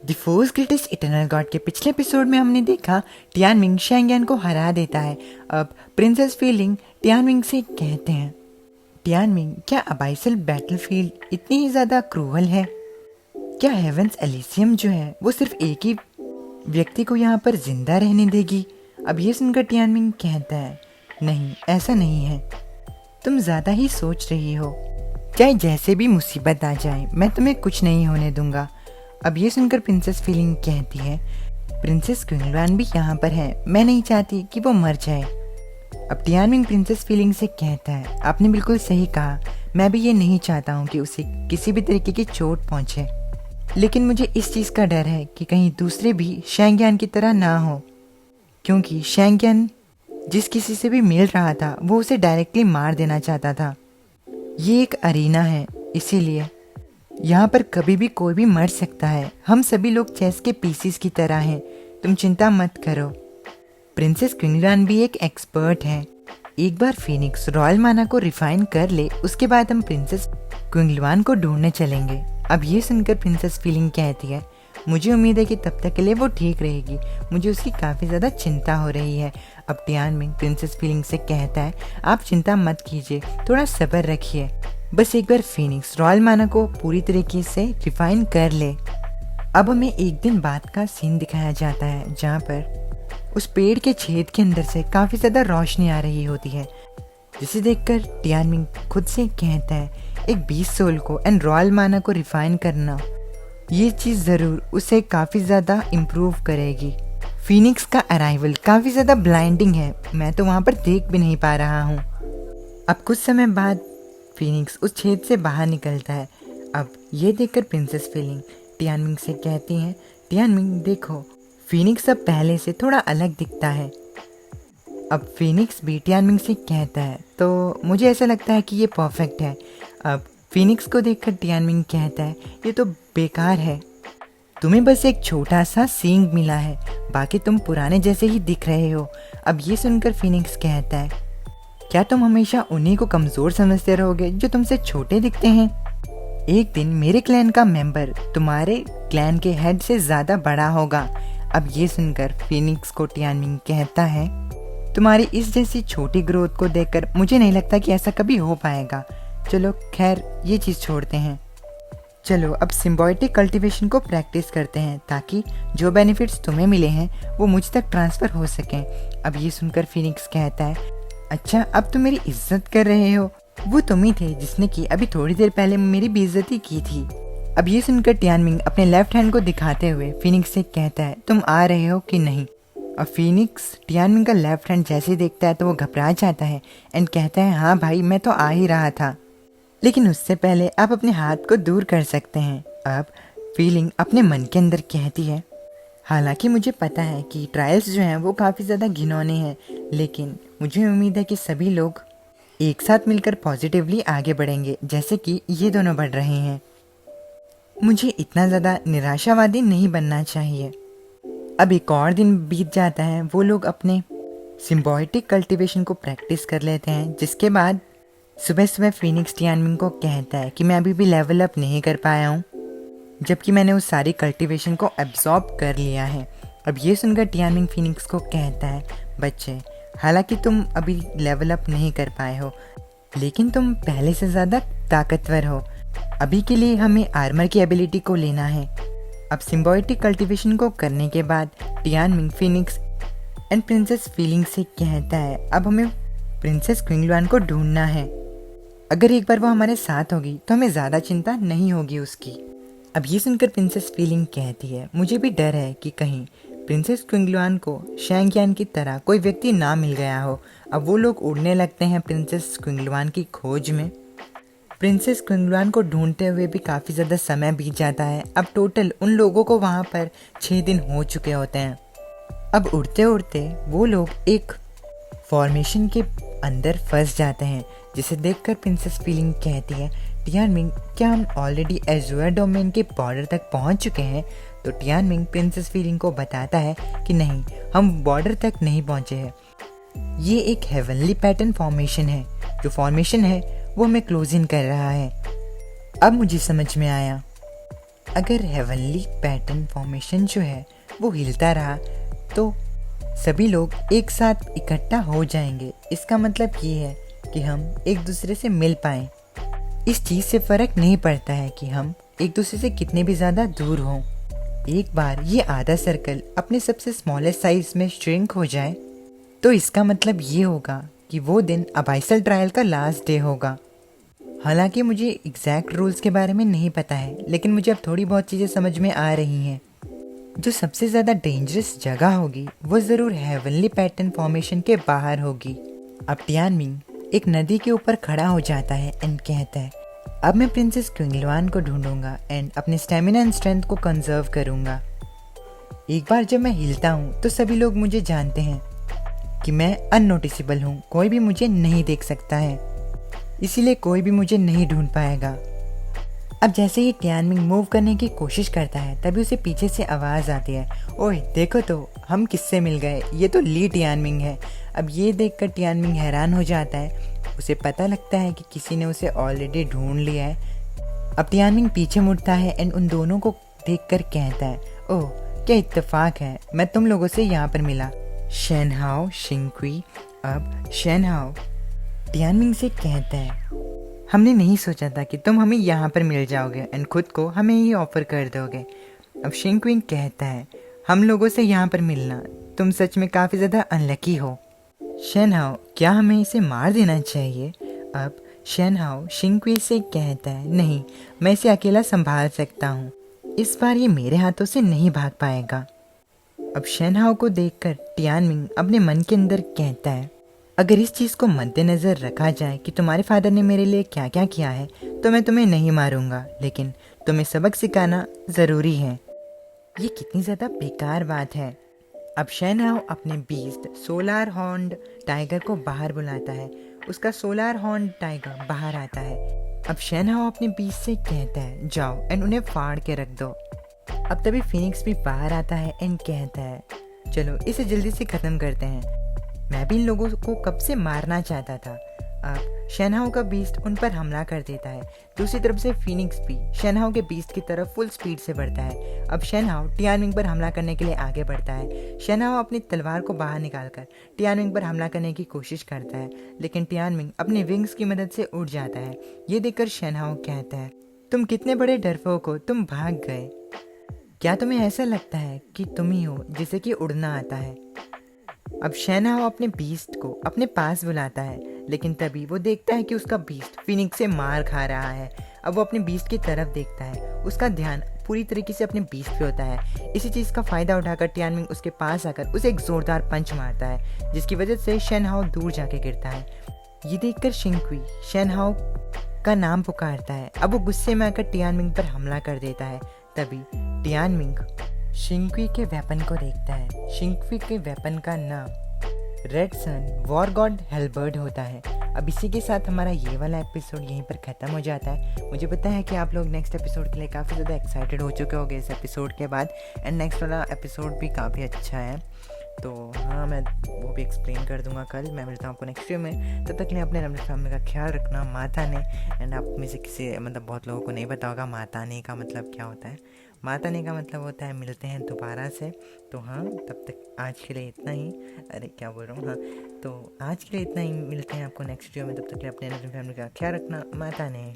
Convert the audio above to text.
The force greatest eternal God के पिछले episode में हमने देखा टियानमिंग शैंगयान को हरा देता है। अब प्रिंसेस फीलिंग टियानमिंग से कहते हैं, टियानमिंग क्या अबाइसल बैटलफील्ड इतनी ही ज़्यादा क्रूअल है? क्या हेवेंस एलिसियम जो है वो सिर्फ एक ही व्यक्ति को यहाँ पर जिंदा रहने देगी? अब ये सुनकर टियानमिंग कहता है, नहीं ऐसा नहीं है, तुम ज़्यादा ही सोच रही हो। चाहे जैसे भी मुसीबत आ जाए मैं तुम्हें कुछ नहीं होने दूंगा। अब ये सुनकर प्रिंसेस फीलिंग कहती है, प्रिंसेस क्विंगलवान भी यहाँ पर है, मैं नहीं चाहती कि वो मर जाए। अब टियानमिंग प्रिंसेस फीलिंग से कहता है, आपने बिल्कुल सही कहा, मैं भी ये नहीं चाहता हूँ कि उसे किसी भी तरीके की चोट पहुँचे, लेकिन मुझे इस चीज़ का डर है कि कहीं दूसरे भी शैंगयान की तरह ना हो, क्योंकि शैंगयान जिस किसी से भी मिल रहा था वो उसे डायरेक्टली मार देना चाहता था। ये एक अरीना है, इसीलिए यहाँ पर कभी भी कोई भी मर सकता है। हम सभी लोग चेस के पीसीस की तरह हैं, तुम चिंता मत करो। प्रिंसेस क्विंगलवान भी एक एक्सपर्ट है। एक बार फीनिक्स रॉयल माना को रिफाइन कर ले, उसके बाद हम प्रिंसेस क्विंगलवान को ढूंढने चलेंगे। अब ये सुनकर प्रिंसेस फीलिंग कहती है, मुझे उम्मीद है कि तब तक के लिए वो ठीक रहेगी, मुझे उसकी काफ़ी ज़्यादा चिंता हो रही है। अब टियानमिंग प्रिंसेस फीलिंग से कहता है, आप चिंता मत कीजिए, थोड़ा सब्र रखिए, बस एक बार फीनिक्स रॉयल माना को पूरी तरीके से रिफाइन कर ले। अब हमें एक दिन बाद का सीन दिखाया जाता है जहाँ पर उस पेड़ के छेद के अंदर से काफ़ी ज़्यादा रोशनी आ रही होती है, जिसे देखकर टियानमिंग खुद से कहता है, एक 20 सोल को एंड रॉयल माना को रिफाइन करना, ये चीज़ ज़रूर उसे काफ़ी ज़्यादा इम्प्रूव करेगी। फीनिक्स का अराइवल काफ़ी ज़्यादा ब्लाइंडिंग है, मैं तो वहाँ पर देख भी नहीं पा रहा हूँ। अब कुछ समय बाद फीनिक्स उस छेद से बाहर निकलता है। अब ये देखकर प्रिंसेस फीलिंग टियानमिंग से कहती हैं, टियानमिंग देखो, फीनिक्स अब पहले से थोड़ा अलग दिखता है। अब फीनिक्स भी टियानमिंग से कहता है, तो मुझे ऐसा लगता है कि ये परफेक्ट है। अब फीनिक्स को देखकर टियानमिंग कहता है, ये तो बेकार है, तुम्हें बस एक छोटा सा सींग मिला है, बाकी तुम पुराने जैसे ही दिख रहे हो। अब ये सुनकर फीनिक्स कहता है, क्या तुम हमेशा उन्हीं को कमज़ोर समझते रहोगे जो तुमसे छोटे दिखते हैं? एक दिन मेरे क्लैन का मेंबर तुम्हारे क्लैन के हेड से ज़्यादा बड़ा होगा। अब ये सुनकर फीनिक्स को टियानमिंग कहता है, तुम्हारी इस जैसी छोटी ग्रोथ को देखकर मुझे नहीं लगता कि ऐसा कभी हो पाएगा। चलो खैर ये चीज़ छोड़ते हैं, चलो अब सिम्बायोटिक कल्टीवेशन को प्रैक्टिस करते हैं ताकि जो बेनिफिट्स तुम्हें मिले हैं वो मुझ तक ट्रांसफ़र हो सकें। अब ये सुनकर फीनिक्स कहता है, अच्छा अब तुम मेरी इज्जत कर रहे हो? वो तुम ही थे जिसने कि अभी थोड़ी देर पहले मेरी बेइज्जती की थी। अब ये सुनकर टियानमिंग अपने लेफ्ट हैंड को दिखाते हुए फीनिक्स से कहता है, तुम आ रहे हो कि नहीं? अब फीनिक्स टियानमिंग का लेफ्ट हैंड जैसे देखता है तो वो घबरा जाता है एंड कहता है, हाँ भाई मैं तो आ ही रहा था, लेकिन उससे पहले आप अपने हाथ को दूर कर सकते हैं। अब फीलिंग अपने मन के अंदर कहती है, हालांकि मुझे पता है कि ट्रायल्स जो हैं वो काफ़ी ज़्यादा घिनौने हैं, लेकिन मुझे उम्मीद है कि सभी लोग एक साथ मिलकर पॉजिटिवली आगे बढ़ेंगे जैसे कि ये दोनों बढ़ रहे हैं। मुझे इतना ज़्यादा निराशावादी नहीं बनना चाहिए। अब एक और दिन बीत जाता है, वो लोग अपने सिम्बायोटिक कल्टीवेशन को प्रैक्टिस कर लेते हैं, जिसके बाद सुबह सुबह फीनिक्स टियानमिंग को कहता है कि मैं अभी भी लेवल अप नहीं कर पाया हूँ, जबकि मैंने उस सारी कल्टीवेशन को एब्जॉर्ब कर लिया है। अब ये सुनकर टियानमिंग फीनिक्स को कहता है, बच्चे हालांकि तुम अभी लेवल अप नहीं कर पाए हो, लेकिन तुम पहले से ज़्यादा ताकतवर हो। अभी के लिए हमें आर्मर की एबिलिटी को लेना है। अब सिम्बायोटिक कल्टीवेशन को करने के बाद Tianming Phoenix and princess feeling से कहता है, अब हमें प्रिंसेस क्विंगलवान को ढूंढना है। अगर एक बार वो हमारे साथ होगी तो हमें ज़्यादा चिंता नहीं होगी उसकी। अब ये सुनकर प्रिंसेस फीलिंग कहती है, मुझे भी डर है कि कहीं प्रिंसेस क्विंगलवान को शैंगयान की तरह कोई व्यक्ति ना मिल गया हो। अब वो लोग उड़ने लगते हैं प्रिंसेस क्विंगलवान की खोज में। प्रिंसेस क्विंगलवान को ढूंढते हुए भी काफ़ी ज़्यादा समय बीत जाता है। अब टोटल उन लोगों को वहाँ पर 6 दिन हो चुके होते हैं। अब उड़ते उड़ते वो लोग एक फॉर्मेशन के अंदर फंस जाते हैं, जिसे देखकर प्रिंसेस फीलिंग कहती है, टियानमिंग क्या हम ऑलरेडी एजुअर डोमेन के बॉर्डर तक पहुंच चुके हैं? तो टियानमिंग प्रिंसेस फीलिंग को बताता है कि नहीं, हम बॉर्डर तक नहीं पहुंचे हैं, ये एक हेवनली पैटर्न फॉर्मेशन है, जो फॉर्मेशन है वो हमें क्लोज इन कर रहा है। अब मुझे समझ में आया, अगर हेवनली पैटर्न फॉर्मेशन जो है वो हिलता रहा तो सभी लोग एक साथ इकट्ठा हो जाएंगे। इसका मतलब ये है कि हम एक दूसरे से मिल पाएं। इस चीज़ से फ़र्क नहीं पड़ता है कि हम एक दूसरे से कितने भी ज़्यादा दूर हों। एक बार ये आधा सर्कल अपने सबसे स्मॉलेस्ट साइज में श्रिंक हो जाए तो इसका मतलब ये होगा कि वो दिन अबाइसल ट्रायल का लास्ट डे होगा। हालांकि मुझे एग्जैक्ट रूल्स के बारे में नहीं पता है, लेकिन मुझे अब थोड़ी बहुत चीज़ें समझ में आ रही हैं। जो सबसे ज़्यादा डेंजरस जगह होगी वो ज़रूर हेवनली पैटर्न फॉर्मेशन के बाहर होगी। अब टियानमिंग एक नदी के ऊपर खड़ा हो जाता है एंड कहता है, अब मैं प्रिंसेस क्विंगलवान को ढूंढूंगा एंड अपने स्टेमिना एंड स्ट्रेंथ को कंजर्व करूंगा। एक बार जब मैं हिलता हूँ तो सभी लोग मुझे जानते हैं कि मैं अननोटिसेबल हूँ, कोई भी मुझे नहीं देख सकता है, इसीलिए कोई भी मुझे नहीं ढूंढ पाएगा। अब जैसे ही टियानमिंग मूव करने की कोशिश करता है तभी उसे पीछे से आवाज़ आती है, ओए देखो तो हम किससे मिल गए, ये तो ली टियानमिंग है। अब ये देखकर टियानमिंग हैरान हो जाता है। उसे पता लगता है कि किसी ने उसे ऑलरेडी ढूंढ लिया है। अब टियानमिंग पीछे मुड़ता है एंड उन दोनों को देखकर कहता है, ओह क्या इत्तेफाक है, मैं तुम लोगों से यहाँ पर मिला। शेनहाओ शिंक्वी। अब शेनहाओ टियानमिंग से कहता है, हमने नहीं सोचा था कि तुम हमें यहाँ पर मिल जाओगे एंड खुद को हमें ही ऑफर कर दोगे। अब शिंक्विंग कहता है, हम लोगों से यहाँ पर मिलना, तुम सच में काफ़ी ज़्यादा अनलकी हो। शेनहाओ क्या हमें इसे मार देना चाहिए? अब शेनहाओ शिंक्वी से कहता है, नहीं, मैं इसे अकेला संभाल सकता हूँ, इस बार ये मेरे हाथों से नहीं भाग पाएगा। अब शेनहाओ को देखकर टियानमिंग अपने मन के अंदर कहता है, अगर इस चीज़ को मद्देनज़र रखा जाए कि तुम्हारे फादर ने मेरे लिए क्या क्या किया है तो मैं तुम्हें नहीं मारूंगा, लेकिन तुम्हें सबक सिखाना ज़रूरी है। ये कितनी ज़्यादा बेकार बात है। अब शेनहाओ अपने बीस्ट सोलार हॉर्न्ड टाइगर को बाहर बुलाता है। उसका सोलार हॉर्न्ड टाइगर बाहर आता है। अब शेनहाओ अपने बीस्ट से कहता है, जाओ एंड उन्हें फाड़ के रख दो। अब तभी फिनिक्स भी बाहर आता है एंड कहता है, चलो इसे जल्दी से ख़त्म करते हैं, मैं भी इन लोगों को कब से मारना चाहता था। अब शेनहाओ का बीस्ट उन पर हमला कर देता है। दूसरी तरफ से फिनिक्स भी शेनहाओ के बीस्ट की तरफ फुल स्पीड से बढ़ता है। अब शेनहाओ टियानमिंग पर हमला करने के लिए आगे बढ़ता है। शेनहाओ अपनी तलवार को बाहर निकालकर टियानमिंग पर हमला करने की कोशिश करता है, लेकिन टियानमिंग अपने विंग्स की मदद से उड़ जाता है। ये देखकर शेनहाओ कहता है, तुम कितने बड़े डरपोक हो, तुम भाग गए। क्या तुम्हें ऐसा लगता है कि तुम ही हो जिसे कि उड़ना आता है? अब शेनहाओ अपने बीस्ट को अपने पास बुलाता है, लेकिन तभी वो देखता है कि उसका बीस्ट फिनिक्स से मार खा रहा है। अब वो अपने बीस्ट की तरफ देखता है, उसका ध्यान पूरी तरीके से अपने बीस्ट पे होता है। इसी चीज़ का फ़ायदा उठाकर टियानमिंग उसके पास आकर उसे एक ज़ोरदार पंच मारता है, जिसकी वजह से शेनहाओ दूर जाके गिरता है। ये देखकर शिंक्वी शेनहाओ का नाम पुकारता है। अब वो गुस्से में आकर टियानमिंग पर हमला कर देता है। तभी टियानमिंग शिंक्वी के वेपन को देखता है। शिंक्वी के वेपन का नाम रेड सन वॉर गॉड हेलबर्ड होता है। अब इसी के साथ हमारा ये वाला एपिसोड यहीं पर ख़त्म हो जाता है। मुझे पता है कि आप लोग नेक्स्ट एपिसोड के लिए काफ़ी ज़्यादा एक्साइटेड हो चुके होंगे इस एपिसोड के बाद, एंड नेक्स्ट वाला एपिसोड भी काफ़ी अच्छा है। तो हाँ, मैं वो भी एक्सप्लेन कर दूंगा कल। मैं मिलता हूँ आपको नेक्स्ट वीडियो में। तब तक के लिए अपने रमज़ान फैमिली का ख्याल रखना। माता ने, एंड आप में से किसी बहुत लोगों को नहीं पता होगा माता ने का मतलब क्या होता है। माता ने का मतलब होता है मिलते हैं दोबारा से। तो हाँ, तब तक आज के लिए इतना ही। अरे क्या बोल रहा हूँ, हाँ, तो आज के लिए इतना ही। मिलते हैं आपको नेक्स्ट वीडियो में। तब तक के लिए अपने रमज़ान फैमिली का ख्याल रखना। माता ने।